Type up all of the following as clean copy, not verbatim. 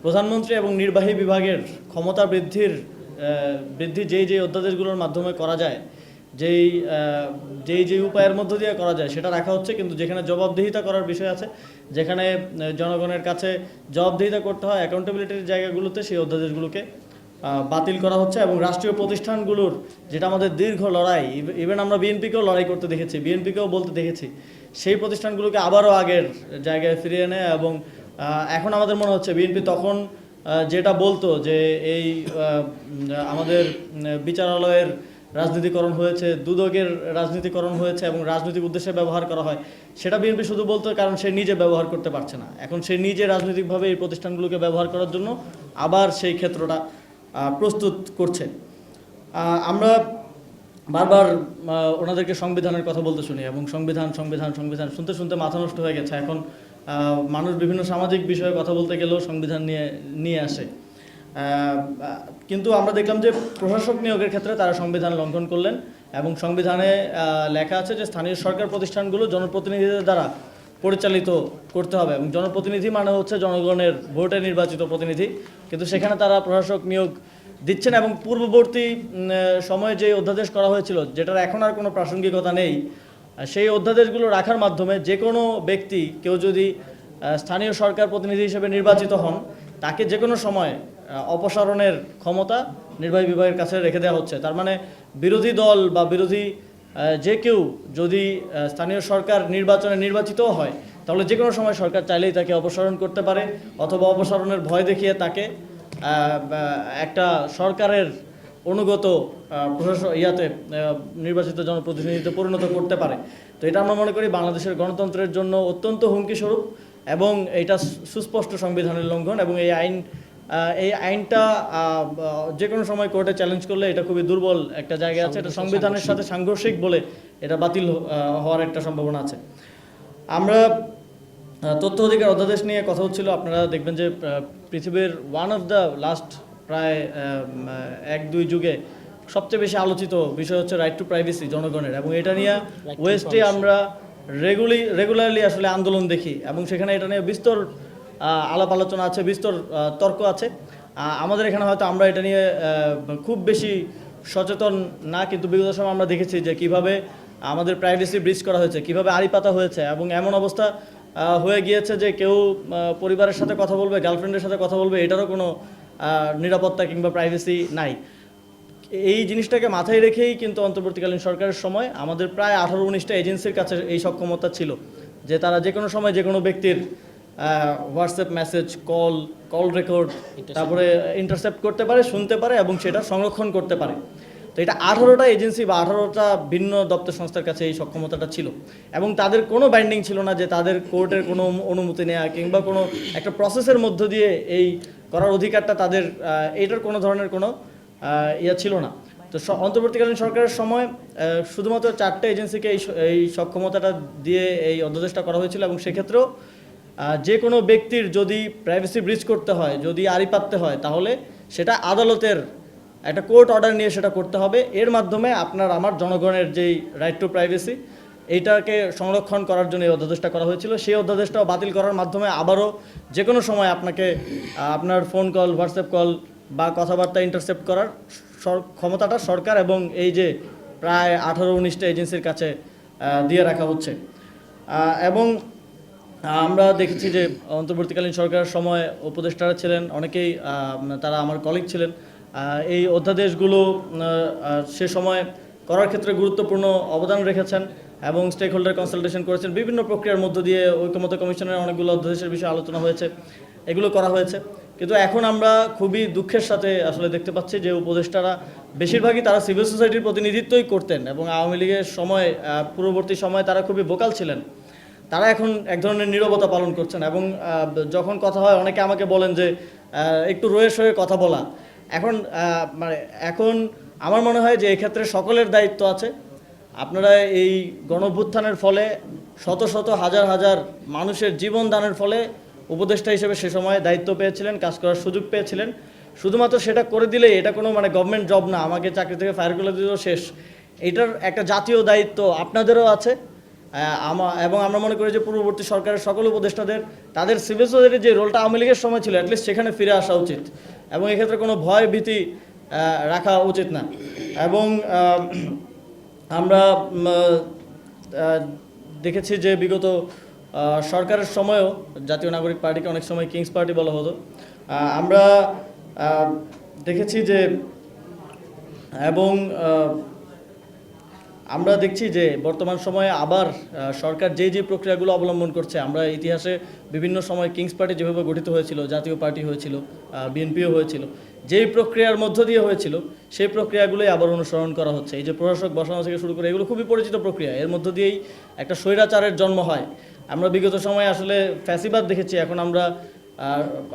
প্রধানমন্ত্রী এবং নির্বাহী বিভাগের ক্ষমতা বৃদ্ধি যেই অধ্যাদেশগুলোর মাধ্যমে করা যায়, যেই উপায়ের মধ্য দিয়ে করা যায় সেটা রাখা হচ্ছে, কিন্তু যেখানে জবাবদিহিতা করার বিষয় আছে, যেখানে জনগণের কাছে জবাবদিহিতা করতে হয় অ্যাকাউন্টেবিলিটির জায়গাগুলোতে, সেই অধ্যাদেশগুলোকে বাতিল করা হচ্ছে। এবং রাষ্ট্রীয় প্রতিষ্ঠানগুলোর যেটা আমাদের দীর্ঘ লড়াই, ইভেন আমরা বিএনপিকেও লড়াই করতে দেখেছি, বিএনপিকেও বলতে দেখেছি, সেই প্রতিষ্ঠানগুলোকে আবারও আগের জায়গায় ফিরিয়ে নেয়। এবং এখন আমাদের মনে হচ্ছে বিএনপি তখন যেটা বলতো যে এই আমাদের বিচারালয়ের রাজনীতিকরণ হয়েছে, দুদকের রাজনীতিকরণ হয়েছে এবং রাজনৈতিক উদ্দেশ্যে ব্যবহার করা হয়, সেটা বিএনপি শুধু বলতো কারণ সে নিজে ব্যবহার করতে পারছে না। এখন সে নিজে রাজনৈতিকভাবে এই প্রতিষ্ঠানগুলোকে ব্যবহার করার জন্য আবার সেই ক্ষেত্রটা প্রস্তুত করছে। আমরা বারবার ওনাদেরকে সংবিধানের কথা বলতে শুনি এবং সংবিধান শুনতে শুনতে মাথা নষ্ট হয়ে গেছে। এখন মানুষ বিভিন্ন সামাজিক বিষয়ে কথা বলতে গেলেও সংবিধান নিয়ে আসে। কিন্তু আমরা দেখলাম যে প্রশাসক নিয়োগের ক্ষেত্রে তারা সংবিধান লঙ্ঘন করলেন এবং সংবিধানে লেখা আছে যে স্থানীয় সরকার প্রতিষ্ঠানগুলো জনপ্রতিনিধিদের দ্বারা পরিচালিত করতে হবে, এবং জনপ্রতিনিধি মানে হচ্ছে জনগণের ভোটে নির্বাচিত প্রতিনিধি, কিন্তু সেখানে তারা প্রশাসক নিয়োগ দিচ্ছেন। এবং পূর্ববর্তী সময়ে যে অধ্যাদেশ করা হয়েছিল, যেটার এখন আর কোনো প্রাসঙ্গিকতা নেই, সেই অধ্যাদেশগুলো রাখার মাধ্যমে যে কোনো ব্যক্তি, কেউ যদি স্থানীয় সরকার প্রতিনিধি হিসেবে নির্বাচিত হন, তাকে যে কোনো সময় অপসারণের ক্ষমতা নির্বাহী বিভাগের কাছে রেখে দেওয়া হচ্ছে। তার মানে বিরোধী দল বা বিরোধী যে কেউ যদি স্থানীয় সরকার নির্বাচনে নির্বাচিতও হয়, তাহলে যে কোনো সময় সরকার চাইলেই তাকে অপসারণ করতে পারে, অথবা অপসারণের ভয় দেখিয়ে তাকে একটা সরকারের অনুগত নির্বাচিত জনপ্রতিনিধিতে পরিণত করতে পারে। তো এটা আমরা মনে করি বাংলাদেশের গণতন্ত্রের জন্য অত্যন্ত হুমকি স্বরূপ, এবং এটা সুস্পষ্ট সংবিধানের লঙ্ঘন। এবং এই আইনটা যে কোনো সময় কোর্টে চ্যালেঞ্জ করলে এটা খুবই দুর্বল একটা জায়গায় আছে, এটা সংবিধানের সাথে সাংঘর্ষিক বলে এটা বাতিল হওয়ার একটা সম্ভাবনা আছে। আমরা তথ্য অধিকার অধ্যাদেশ নিয়ে কথা হচ্ছিল, আপনারা দেখবেন যে পৃথিবীর ওয়ান অফ দ্য লাস্ট প্রায় 1-2 যুগে সবচেয়ে বেশি আলোচিত বিষয় হচ্ছে রাইট টু প্রাইভেসি জনগণের, এবং এটা নিয়ে ওয়েস্টে আমরা রেগুলারলি আসলে আন্দোলন দেখি, এবং সেখানে এটা নিয়ে বিস্তর আলাপ আলোচনা আছে, বিস্তর তর্ক আছে। আমাদের এখানে হয়তো আমরা এটা নিয়ে খুব বেশি সচেতন না, কিন্তু বিগত সময় আমরা দেখেছি যে কিভাবে আমাদের প্রাইভেসি ব্রিচ করা হয়েছে, কিভাবে আড়ি পাতা হয়েছে, এবং এমন অবস্থা হয়ে গিয়েছে যে কেউ পরিবারের সাথে কথা বলবে, গার্লফ্রেন্ডের সাথে কথা বলবে, এটারও কোনো নিরাপত্তা কিংবা প্রাইভেসি নাই। এই জিনিসটাকে মাথায় রেখেই কিন্তু অন্তর্বর্তীকালীন সরকারের সময় আমাদের প্রায় 18-19টা এজেন্সির কাছে এই সক্ষমতা ছিল যে তারা যে কোনো সময় যে কোনো ব্যক্তির হোয়াটসঅ্যাপ মেসেজ, কল রেকর্ড, তারপরে ইন্টারসেপ্ট করতে পারে, শুনতে পারে এবং সেটা সংরক্ষণ করতে পারে। তো এটা 18টা এজেন্সি বা 18টা ভিন্ন দপ্তর সংস্থার কাছে এই সক্ষমতাটা ছিল, এবং তাদের কোনো বাইন্ডিং ছিল না যে তাদের কোর্টের কোনো অনুমতি নেওয়া কিংবা কোনো একটা প্রসেসের মধ্য দিয়ে এই করার অধিকারটা তাদের, এটার কোনো ধরনের কোনো ছিল না। তো অন্তর্বর্তীকালীন সরকারের সময় শুধুমাত্র 4টে এজেন্সিকে এই সক্ষমতাটা দিয়ে এই অধ্যাদেশটা করা হয়েছিল, এবং সেক্ষেত্রেও যে কোনো ব্যক্তির যদি প্রাইভেসি ব্রিচ করতে হয়, যদি আড়ি পাততে হয়, তাহলে সেটা আদালতের একটা কোর্ট অর্ডার নিয়ে সেটা করতে হবে। এর মাধ্যমে আপনার আমার জনগণের যেই রাইট টু প্রাইভেসি, এইটাকে সংরক্ষণ করার জন্য এই অধ্যাদেশটা করা হয়েছিল। সেই অধ্যাদেশটাও বাতিল করার মাধ্যমে আবারও যে কোনো সময় আপনাকে আপনার ফোন কল, হোয়াটসঅ্যাপ কল বা কথাবার্তা ইন্টারসেপ্ট করার ক্ষমতাটা সরকার এবং এই যে প্রায় 18-19টা এজেন্সির কাছে দিয়ে রাখা হচ্ছে। এবং আমরা দেখেছি যে অন্তর্বর্তীকালীন সরকারের সময় উপদেষ্টারা ছিলেন অনেকেই, তারা আমার কলিগ ছিলেন, এই অধ্যাদেশগুলো সে সময় করার ক্ষেত্রে গুরুত্বপূর্ণ অবদান রেখেছেন এবং স্টেক হোল্ডার কনসালটেশন করেছেন। বিভিন্ন প্রক্রিয়ার মধ্য দিয়ে ঐকমত্য কমিশনের অনেকগুলো অধ্যাদেশের বিষয়ে আলোচনা হয়েছে, এগুলো করা হয়েছে। কিন্তু এখন আমরা খুবই দুঃখের সাথে আসলে দেখতে পাচ্ছি যে উপদেষ্টারা বেশিরভাগই তারা সিভিল সোসাইটির প্রতিনিধিত্বই করতেন, এবং আওয়ামী লীগের সময় পূর্ববর্তী সময়ে তারা খুবই ভোকাল ছিলেন। তারা এখন এক ধরনের নীরবতা পালন করছেন, এবং যখন কথা হয় অনেকে আমাকে বলেন যে একটু রয়ে সয়ে কথা বলা। এখন আমার মনে হয় যে এক্ষেত্রে সকলের দায়িত্ব আছে। আপনারা এই গণঅভ্যুত্থানের ফলে শত শত হাজার হাজার মানুষের জীবন দানের ফলে উপদেষ্টা হিসেবে সে সময় দায়িত্ব পেয়েছিলেন, কাজ করার সুযোগ পেয়েছিলেন। শুধুমাত্র সেটা করে দিলেই এটা কোনো গভর্নমেন্ট জব না, আমাকে চাকরি থেকে ফায়ার করে দিলেও শেষ। এটার একটা জাতীয় দায়িত্ব আপনাদেরও আছে, এবং আমরা মনে করি যে পূর্ববর্তী সরকারের সকল উপদেষ্টাদের তাদের সিভিল সোসাইটির যে রোলটা আওয়ামী লীগের সময় ছিল অ্যাটলিস্ট সেখানে ফিরে আসা উচিত এবং এক্ষেত্রে কোনো ভয় ভীতি রাখা উচিত না। এবং আমরা দেখেছি যে বিগত সরকারের সময়ও জাতীয় নাগরিক পার্টিকে অনেক সময় কিংস পার্টি বলা হতো। আমরা দেখেছি যে এবং আমরা দেখছি যে বর্তমান সময়ে আবার সরকার যে প্রক্রিয়াগুলো অবলম্বন করছে, আমরা ইতিহাসে বিভিন্ন সময় কিংস পার্টি যেভাবে গঠিত হয়েছিল, জাতীয় পার্টি হয়েছিল, বিএনপিও হয়েছিল, যেই প্রক্রিয়ার মধ্য দিয়ে হয়েছিল সেই প্রক্রিয়াগুলোই আবার অনুসরণ করা হচ্ছে। এই যে প্রশাসক বসানো থেকে শুরু করে এগুলো খুবই পরিচিত প্রক্রিয়া, এর মধ্য দিয়েই একটা স্বৈরাচারের জন্ম হয়। আমরা বিগত সময়ে আসলে ফ্যাসিবাদ দেখেছি, এখন আমরা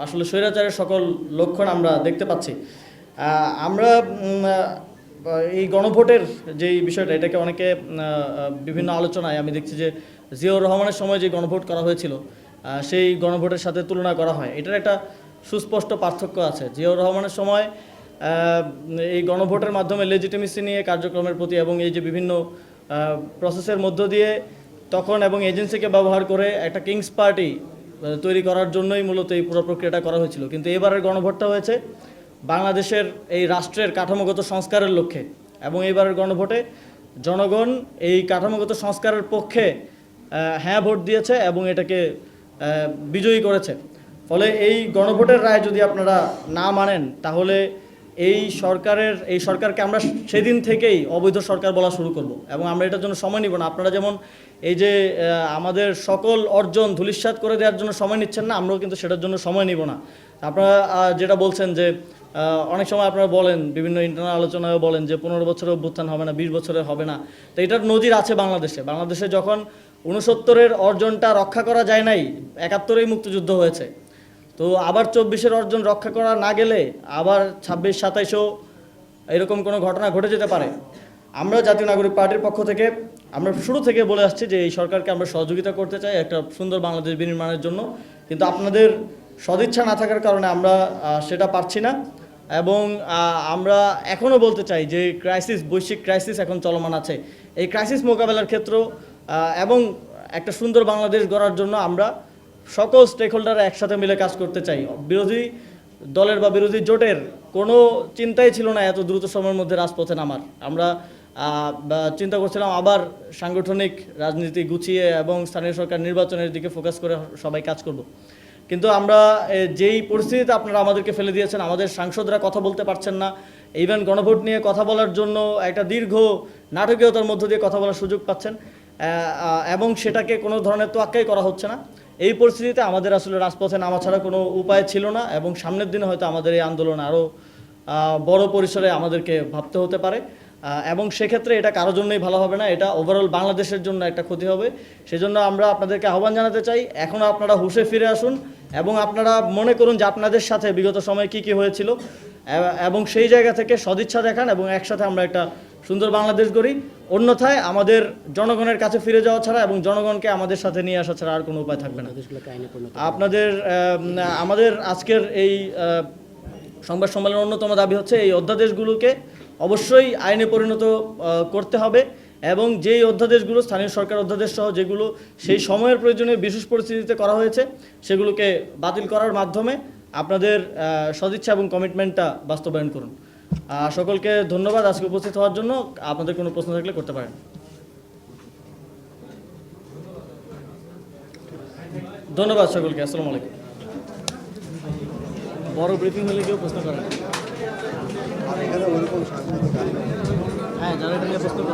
আসলে স্বৈরাচারের সকল লক্ষণ আমরা দেখতে পাচ্ছি। আমরা এই গণভোটের যেই বিষয়টা, এটাকে অনেকে বিভিন্ন আলোচনায় আমি দেখছি যে জিয়াউর রহমানের সময় যে গণভোট করা হয়েছিল সেই গণভোটের সাথে তুলনা করা হয়। এটার একটা সুস্পষ্ট পার্থক্য আছে। জিয়াউর রহমানের সময় এই গণভোটের মাধ্যমে লেজিটিমেসি নিয়ে কার্যক্রমের প্রতি এবং এই যে বিভিন্ন প্রসেসের মধ্য দিয়ে তখন এবং এজেন্সিকে ব্যবহার করে একটা কিংস পার্টি তৈরি করার জন্যই মূলত এই পুরো প্রক্রিয়াটা করা হয়েছিল। কিন্তু এবারের গণভোটটা হয়েছে বাংলাদেশের এই রাষ্ট্রের কাঠামোগত সংস্কারের লক্ষ্যে, এবং এইবারের গণভোটে জনগণ এই কাঠামোগত সংস্কারের পক্ষে হ্যাঁ ভোট দিয়েছে এবং এটাকে বিজয়ী করেছে। ফলে এই গণভোটের রায় যদি আপনারা না মানেন তাহলে এই সরকারকে আমরা সেদিন থেকেই অবৈধ সরকার বলা শুরু করব এবং আমরা এটার জন্য সময় নিব না। আপনারা যেমন এই যে আমাদের সকল অর্জন ধূলিসাৎ করে দেওয়ার জন্য সময় নিচ্ছেন না, আমরাও কিন্তু সেটার জন্য সময় নিব না। আপনারা যেটা বলছেন যে অনেক সময় আপনারা বলেন, বিভিন্ন ইন্টারনাল আলোচনায়ও বলেন যে 15 বছরের অভ্যুত্থান হবে না, 20 বছরের হবে না। তো এটার নজির আছে বাংলাদেশে যখন 69-এর অর্জনটা রক্ষা করা যায় নাই, 71-এই মুক্তিযুদ্ধ হয়েছে। তো আবার 24-এর অর্জন রক্ষা করা না গেলে আবার 26-27-ও এরকম কোনো ঘটনা ঘটে যেতে পারে। আমরা জাতীয় নাগরিক পার্টির পক্ষ থেকে আমরা শুরু থেকে বলে আসছি যে এই সরকারকে আমরা সহযোগিতা করতে চাই একটা সুন্দর বাংলাদেশ বিনির্মাণের জন্য, কিন্তু আপনাদের সদিচ্ছা না থাকার কারণে আমরা সেটা পারছি না। এবং আমরা এখনও বলতে চাই যে বৈশ্বিক ক্রাইসিস এখন চলমান আছে। এই ক্রাইসিস মোকাবেলার ক্ষেত্র এবং একটা সুন্দর বাংলাদেশ গড়ার জন্য আমরা সকল স্টেক হোল্ডাররা একসাথে মিলে কাজ করতে চাই। বিরোধী দলের বা বিরোধী জোটের কোনো চিন্তাই ছিল না এত দ্রুত সময়ের মধ্যে রাজপথে নামার। আমরা চিন্তা করছিলাম আবার সাংগঠনিক রাজনীতি গুছিয়ে এবং স্থানীয় সরকার নির্বাচনের দিকে ফোকাস করে সবাই কাজ করব। কিন্তু আমরা যেই পরিস্থিতিতে আপনারা আমাদেরকে ফেলে দিয়েছেন, আমাদের সাংসদরা কথা বলতে পারছেন না, ইভেন গণভোট নিয়ে কথা বলার জন্য একটা দীর্ঘ নাটকীয়তার মধ্য দিয়ে কথা বলার সুযোগ পাচ্ছেন এবং সেটাকে কোনো ধরনের তোয়াক্কাই করা হচ্ছে না। এই পরিস্থিতিতে আমাদের আসলে রাজপথে নামা ছাড়া কোনো উপায় ছিল না এবং সামনের দিনে হয়তো আমাদের এই আন্দোলন আরও বড় পরিসরে আমাদেরকে ভাবতে হতে পারে এবং সেক্ষেত্রে এটা কারোর জন্যই ভালো হবে না, এটা ওভারঅল বাংলাদেশের জন্য একটা ক্ষতি হবে। সেজন্য আমরা আপনাদেরকে আহ্বান জানাতে চাই, এখনও আপনারা হুঁশে ফিরে আসুন এবং আপনারা মনে করুন যে আপনাদের সাথে বিগত সময়ে কী হয়েছিল এবং সেই জায়গা থেকে সদিচ্ছা দেখান এবং একসাথে আমরা একটা সুন্দর বাংলাদেশ গড়ি। অন্যথায় আমাদের জনগণের কাছে ফিরে যাওয়া ছাড়া এবং জনগণকে আমাদের সাথে নিয়ে আসা ছাড়া আর কোনো উপায় থাকবে না। আমাদের আজকের এই সংবাদ সম্মেলনের অন্যতম দাবি হচ্ছে এই অধ্যাদেশগুলোকে অবশ্যই আইনে পরিণত করতে হবে এবং যেই অধ্যাদেশগুলো স্থানীয় সরকার অধ্যাদেশ সহ যেগুলো সেই সময়ের প্রয়োজনে বিশেষ পরিস্থিতিতে করা হয়েছে সেগুলোকে বাতিল করার মাধ্যমে আপনাদের সদিচ্ছা এবং কমিটমেন্টটা বাস্তবায়ন করুন। সকলকে ধন্যবাদ আজকে উপস্থিত হওয়ার জন্য। আপনাদের কোনো প্রশ্ন থাকলে করতে পারেন। ধন্যবাদ সকলকে। আসসালামু আলাইকুম। বড় ব্রিফিং হলে কেউ প্রশ্ন করেন? হ্যাঁ, যারা এটা নিয়ে প্রশ্ন করেন।